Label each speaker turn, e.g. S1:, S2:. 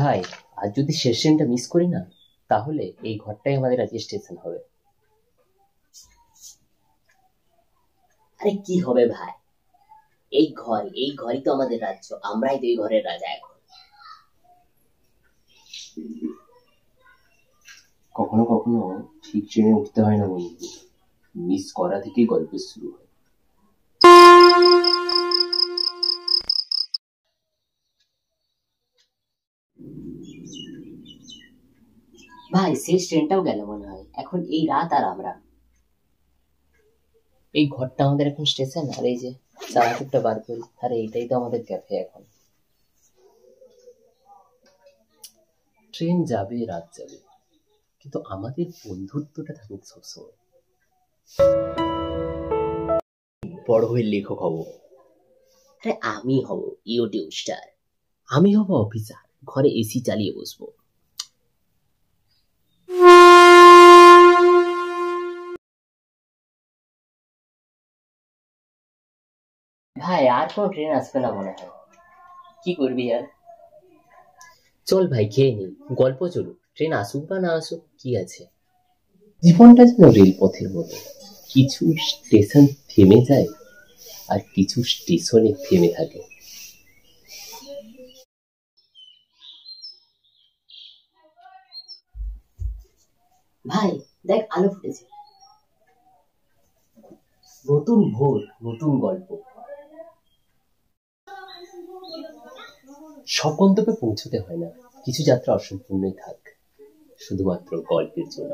S1: ভাই, আজ যদি শেষ ট্রেনটা মিস করি না, তাহলে এই ঘরটাই আমাদের আজকে স্টেশন হবে।
S2: আরে কি হবে ভাই, এই ঘরই তো আমাদের রাজ্য, আমরাই তো এই ঘরের রাজা এখন।
S1: কখনো কখনো ঠিক ট্রেনে উঠতে হয় না বন্ধু, মিস করা থেকেই গল্প শুরু হয়।
S2: ভাই শেষ ট্রেনটাও গেল মনে হয়, এখন এই রাত আর আমরা।
S1: এই ঘরটা আমাদের এখন স্টেশন, আর এই যে চানাচুরটা বার করি, আরে এইটাই তো আমাদের ক্যাফে এখন। ট্রেন যাবে, রাত যাবে, কিন্তু আমাদের বন্ধুত্বটা থাকুক সবসময়। বড় হয়ে লেখক হব।
S2: আরে আমি হব ইউটিউব স্টার।
S1: আমি হব অফিসার, ঘরে এসি চালিয়ে বসবো।
S2: ভাই আর কোনো ট্রেন আসবে না মনে হয়, কি করবি আর।
S1: চল ভাই খেয়ে নি, গল্প চলুক, ট্রেন আসুক বা না আসুক কি আছে। জীবনটা যেন রেলপথের মতো, কিছু স্টেশন থেমে যায় আর কিছু স্টেশনে থেমে থাকে।
S2: ভাই দেখ আলো ফুটেছে।
S1: নতুন ভোর, নতুন গল্প। সব গন্তব্যে পৌঁছতে হয় না, কিছু যাত্রা অসম্পূর্ণই থাক, শুধুমাত্র গল্পের জন্য।